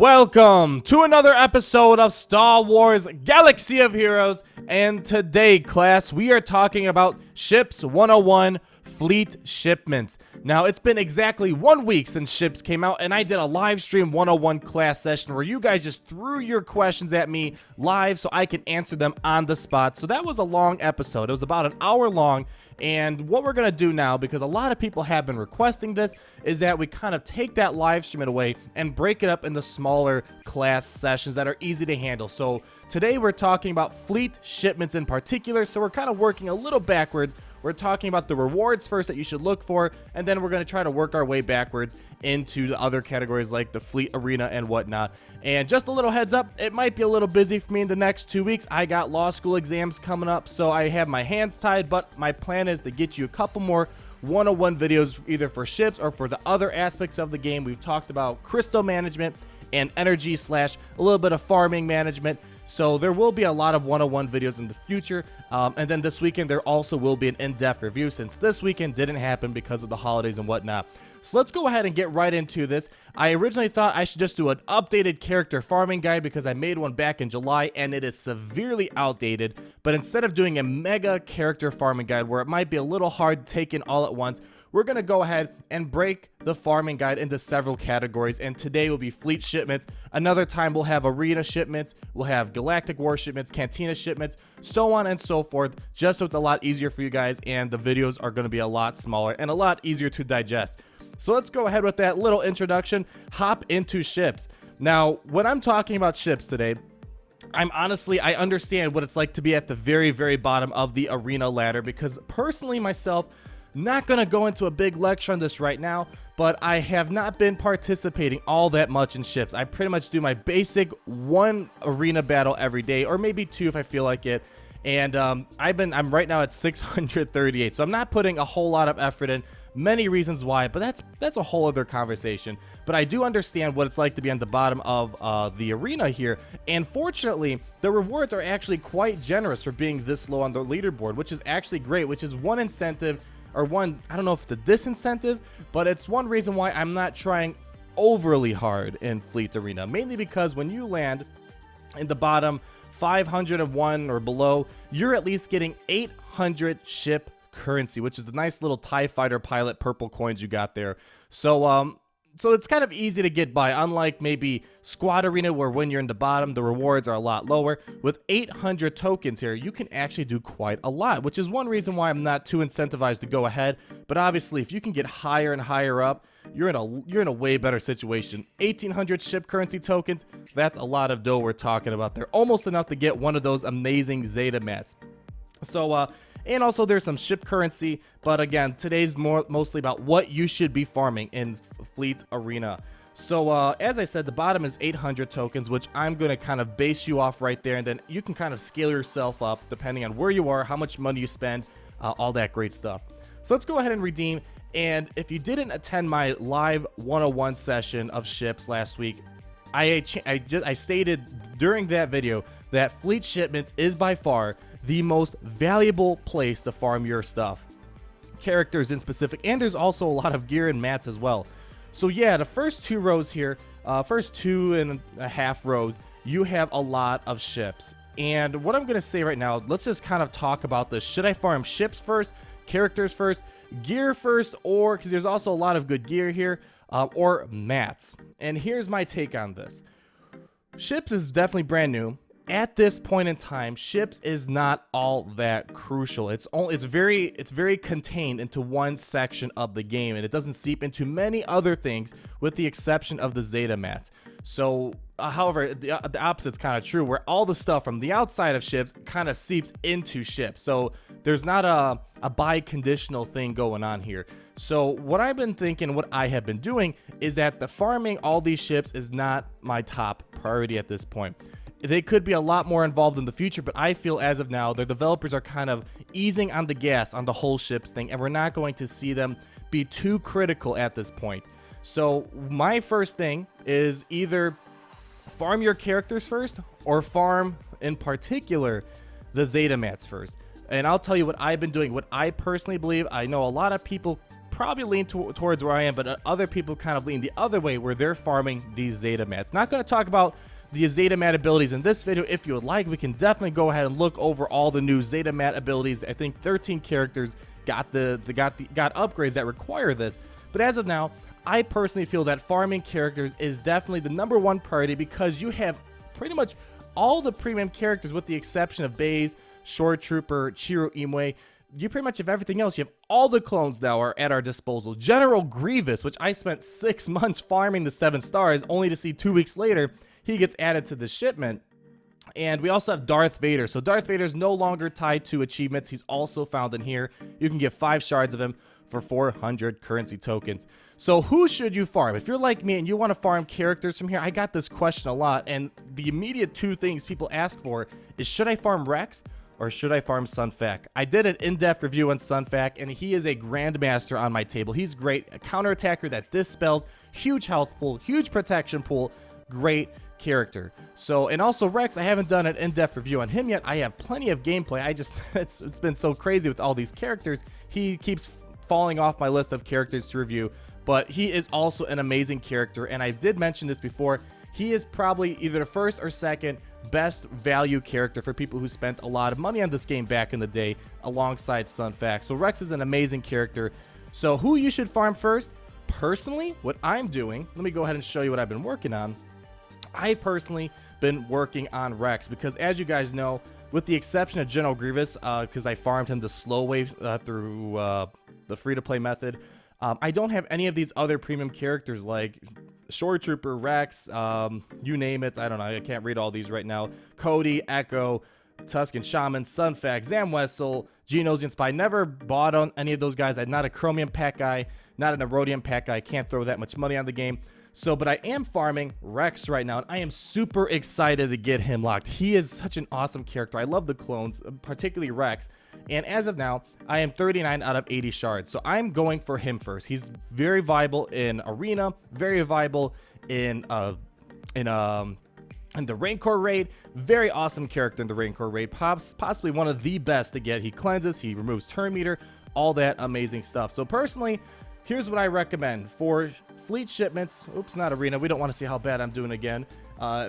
Welcome to another episode of Star Wars Galaxy of Heroes, and today, class, we are talking about Ships 101 Fleet Shipments. Now, it's been exactly 1 week since Ships came out, and I did a live stream 101 class session where you guys just threw your questions at me live so I could answer them on the spot. So that was a long episode. It was about an hour long. And what we're going to do now, because a lot of people have been requesting this, is that we kind of take that live stream away and break it up into smaller class sessions that are easy to handle. So today we're talking about fleet shipments in particular, so we're kind of working a little backwards. We're talking about the rewards first that you should look for, and then we're going to try to work our way backwards into the other categories like the fleet arena and whatnot. And just a little heads up, it might be a little busy for me in the next 2 weeks. I got law school exams coming up, so I have my hands tied, but my plan is to get you a couple more 101 videos either for ships or for the other aspects of the game. We've talked about crystal management and energy / a little bit of farming management. So there will be a lot of 101 videos in the future, and then this weekend there also will be an in-depth review since this weekend didn't happen because of the holidays and whatnot. So let's go ahead and get right into this. I originally thought I should just do an updated character farming guide because I made one back in July and it is severely outdated, but instead of doing a mega character farming guide where it might be a little hard to take in all at once, we're going to go ahead and break the farming guide into several categories, and today will be fleet shipments. Another time we'll have arena shipments, we'll have galactic war shipments, cantina shipments, so on and so forth, just so it's a lot easier for you guys and the videos are going to be a lot smaller and a lot easier to digest. So let's go ahead with that little introduction, hop into ships. Now, when I'm talking about ships today, I understand what it's like to be at the very, very bottom of the arena ladder because personally myself, not going to go into a big lecture on this right now, but I have not been participating all that much in ships. I pretty much do my basic one arena battle every day, or maybe two if I feel like it. And I'm right now at 638, so I'm not putting a whole lot of effort in. Many reasons why, but that's a whole other conversation. But I do understand what it's like to be on the bottom of the arena here, and fortunately the rewards are actually quite generous for being this low on the leaderboard, which is actually great, which is one incentive, or one, I don't know if it's a disincentive, but it's one reason why I'm not trying overly hard in Fleet Arena, mainly because when you land in the bottom 501 or below, you're at least getting 800 ship currency, which is the nice little TIE fighter pilot purple coins you got there. So it's kind of easy to get by, unlike maybe Squad Arena where when you're in the bottom, the rewards are a lot lower. With 800 tokens here, you can actually do quite a lot, which is one reason why I'm not too incentivized to go ahead. But obviously, if you can get higher and higher up, you're in a way better situation. 1,800 ship currency tokens, that's a lot of dough we're talking about. They're almost enough to get one of those amazing Zeta mats. So, and also there's some ship currency, but again, today's mostly about what you should be farming in Fleet Arena. So as I said, the bottom is 800 tokens, which I'm going to kind of base you off right there, and then you can kind of scale yourself up depending on where you are, how much money you spend, all that great stuff. So let's go ahead and redeem. And if you didn't attend my live 101 session of ships last week, I stated during that video that Fleet Shipments is by far the most valuable place to farm your stuff, characters in specific, and there's also a lot of gear and mats as well. So yeah, the first two rows here, first 2.5 rows, you have a lot of ships. And what I'm gonna say right now, let's just kind of talk about this. Should I farm ships first, characters first, gear first, or because there's also a lot of good gear here, or mats? And here's my take on this. Ships is definitely brand new. At this point in time, ships is not all that crucial. It's very contained into one section of the game, and it doesn't seep into many other things with the exception of the Zeta mats. So however, the opposite's kind of true, where all the stuff from the outside of ships kind of seeps into ships. So there's not a bi-conditional thing going on here. So what I've been thinking, what I have been doing, is that the farming all these ships is not my top priority at this point. They could be a lot more involved in the future, but I feel as of now, the developers are kind of easing on the gas on the whole ships thing, and we're not going to see them be too critical at this point. So my first thing is either farm your characters first, or farm, in particular, the Zeta mats first. And I'll tell you what I've been doing, what I personally believe. I know a lot of people probably lean towards where I am, but other people kind of lean the other way where they're farming these Zeta mats. Not going to talk about the Zeta mat abilities in this video. If you would like, we can definitely go ahead and look over all the new Zeta mat abilities. I think 13 characters got upgrades that require this. But as of now, I personally feel that farming characters is definitely the #1 priority, because you have pretty much all the premium characters with the exception of Baze, Shore Trooper, Chiro Imwe. You pretty much have everything else. You have all the clones now are at our disposal. General Grievous, which I spent 6 months farming the 7 stars, only to see 2 weeks later he gets added to the shipment. And we also have Darth Vader. So Darth Vader is no longer tied to achievements. He's also found in here. You can get 5 shards of him for 400 currency tokens. So who should you farm? If you're like me and you want to farm characters from here, I got this question a lot. And the immediate 2 things people ask for is, should I farm Rex or should I farm Sunfac? I did an in-depth review on Sunfac, and he is a grandmaster on my table. He's great. A counter attacker that dispels, huge health pool, huge protection pool, great character. So, and also Rex, I haven't done an in-depth review on him yet. I have plenty of gameplay. It's been so crazy with all these characters. He keeps falling off my list of characters to review, but he is also an amazing character. And I did mention this before. He is probably either the first or second best value character for people who spent a lot of money on this game back in the day, alongside Sunfac. So Rex is an amazing character. So who you should farm first? Personally, what I'm doing, let me go ahead and show you what I've been working on. I personally been working on Rex because, as you guys know, with the exception of General Grievous, because I farmed him the slow way through the free-to-play method, I don't have any of these other premium characters like Shore Trooper, Rex, you name it. I don't know. I can't read all these right now. Cody, Echo, Tusken Shaman, Sunfac, Zam Wessel, Geonosian Spy. Never bought on any of those guys. I'm not a Chromium pack guy, not an Erodium pack guy. I can't throw that much money on the game. So, but I am farming Rex right now, and I am super excited to get him locked. He is such an awesome character. I love the clones, particularly Rex. And as of now, I am 39 out of 80 shards. So I'm going for him first. He's very viable in Arena, very viable in the Rancor raid. Very awesome character in the Rancor raid. Possibly one of the best to get. He cleanses, he removes turn meter, all that amazing stuff. So personally, here's what I recommend for Fleet Shipments. Oops, not Arena. We don't want to see how bad I'm doing again.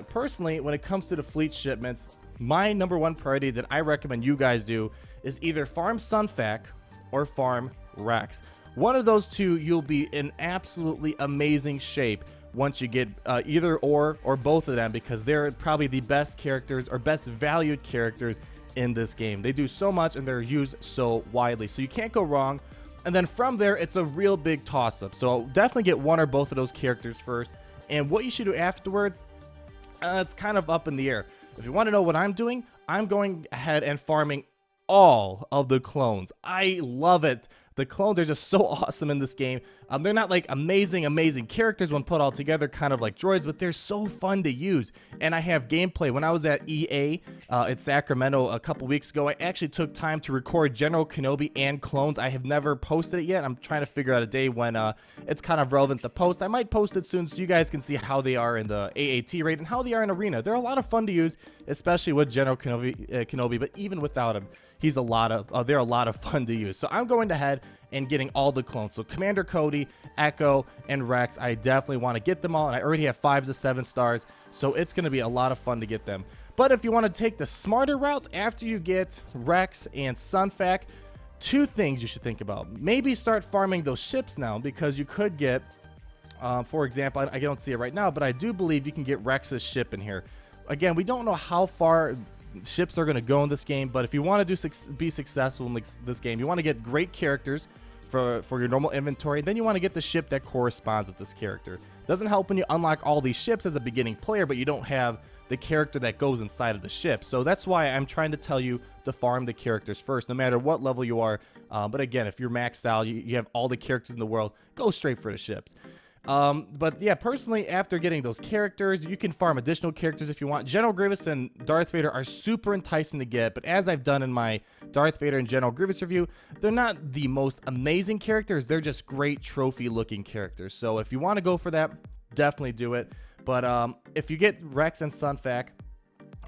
Personally, when it comes to the Fleet Shipments, my #1 priority that I recommend you guys do is either farm Sunfac or farm Rex. One of those two, you'll be in absolutely amazing shape once you get either or both of them, because they're probably the best characters or best valued characters in this game. They do so much and they're used so widely, so you can't go wrong. And then from there, it's a real big toss-up. So definitely get one or both of those characters first. And what you should do afterwards, it's kind of up in the air. If you want to know what I'm doing, I'm going ahead and farming all of the clones. I love it. The clones are just so awesome in this game. They're not like amazing characters when put all together, kind of like droids, but they're so fun to use. And I have gameplay. When I was at EA in Sacramento a couple weeks ago, I actually took time to record General Kenobi and clones. I have never posted it yet. I'm trying to figure out a day when it's kind of relevant to post. I might post it soon so you guys can see how they are in the AAT raid and how they are in Arena. They're a lot of fun to use, especially with General Kenobi, but even without him, they're a lot of fun to use. So I'm going ahead and getting all the clones. So Commander Cody, Echo, and Rex, I definitely want to get them all, and I already have 5 to 7 stars, so it's going to be a lot of fun to get them. But if you want to take the smarter route, after you get Rex and Sunfac, 2 things you should think about. Maybe start farming those ships now, because you could get, for example, I don't see it right now, but I do believe you can get Rex's ship in here. Again, we don't know how far ships are going to go in this game, but if you want to be successful in this game, you want to get great characters for your normal inventory. Then you want to get the ship that corresponds with this character. Doesn't help when you unlock all these ships as a beginning player, but you don't have the character that goes inside of the ship. So that's why I'm trying to tell you to farm the characters first, no matter what level you are. But again, if you're maxed out, you have all the characters in the world, go straight for the ships. But yeah, personally, after getting those characters, you can farm additional characters if you want. General Grievous and Darth Vader are super enticing to get, but as I've done in my Darth Vader and General Grievous review, they're not the most amazing characters. They're just great trophy looking characters. So if you want to go for that, definitely do it. But if you get Rex and Sunfac,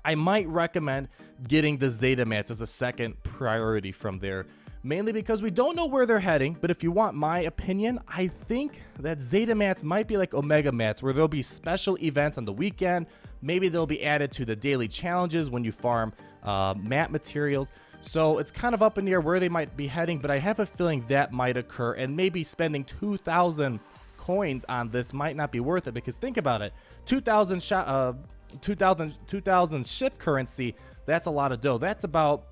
I might recommend getting the Zeta mats as a second priority from there. mainly because we don't know where they're heading. But if you want my opinion, I think that Zeta mats might be like Omega mats, where there'll be special events on the weekend. Maybe they'll be added to the daily challenges when you farm mat materials. So it's kind of up in the air where they might be heading, but I have a feeling that might occur, and maybe spending 2,000 coins on this might not be worth it, because think about it, 2,000 ship currency, that's a lot of dough. That's about,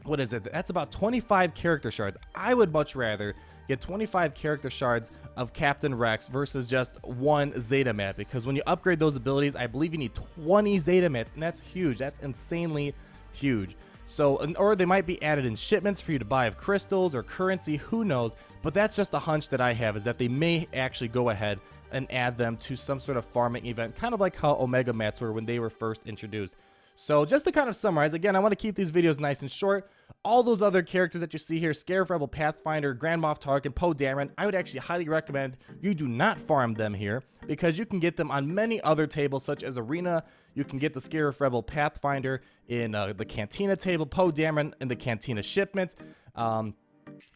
what is it? That's about 25 character shards. I would much rather get 25 character shards of Captain Rex versus just one Zeta mat, because when you upgrade those abilities, I believe you need 20 Zeta mats, and that's huge. That's insanely huge. So, or they might be added in shipments for you to buy of crystals or currency, who knows. But that's just a hunch that I have, is that they may actually go ahead and add them to some sort of farming event, kind of like how Omega mats were when they were first introduced. So just to kind of summarize, again, I want to keep these videos nice and short. All those other characters that you see here, Scarif Rebel, Pathfinder, Grand Moff Tarkin, Poe Dameron, I would actually highly recommend you do not farm them here, because you can get them on many other tables such as Arena. You can get the Scarif Rebel Pathfinder in the Cantina table, Poe Dameron in the Cantina Shipments.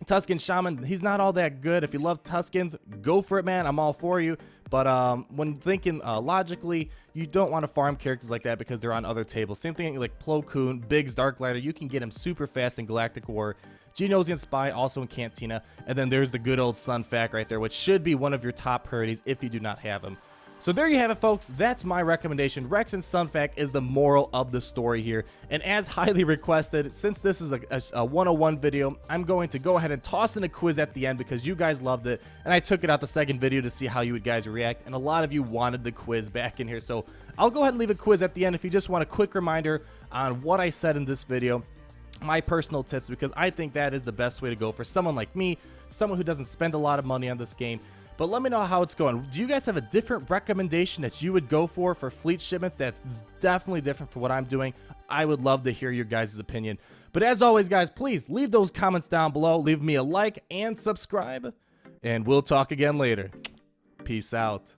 Tusken Shaman, he's not all that good. If you love Tuskens, go for it, man. I'm all for you. But when thinking logically, you don't want to farm characters like that because they're on other tables. Same thing like Plo Koon, Biggs, Darklighter. You can get him super fast in Galactic War. Geonosian Spy also in Cantina. And then there's the good old Sunfac right there, which should be one of your top priorities if you do not have him. So there you have it, folks. That's my recommendation. Rex and Sunfac is the moral of the story here. And as highly requested, since this is a 101 video, I'm going to go ahead and toss in a quiz at the end because you guys loved it. And I took it out the second video to see how you guys react. And a lot of you wanted the quiz back in here. So I'll go ahead and leave a quiz at the end if you just want a quick reminder on what I said in this video. My personal tips, because I think that is the best way to go for someone like me, someone who doesn't spend a lot of money on this game. But let me know how it's going. Do you guys have a different recommendation that you would go for Fleet Shipments that's definitely different from what I'm doing? I would love to hear your guys' opinion. But as always, guys, please leave those comments down below. Leave me a like and subscribe. And we'll talk again later. Peace out.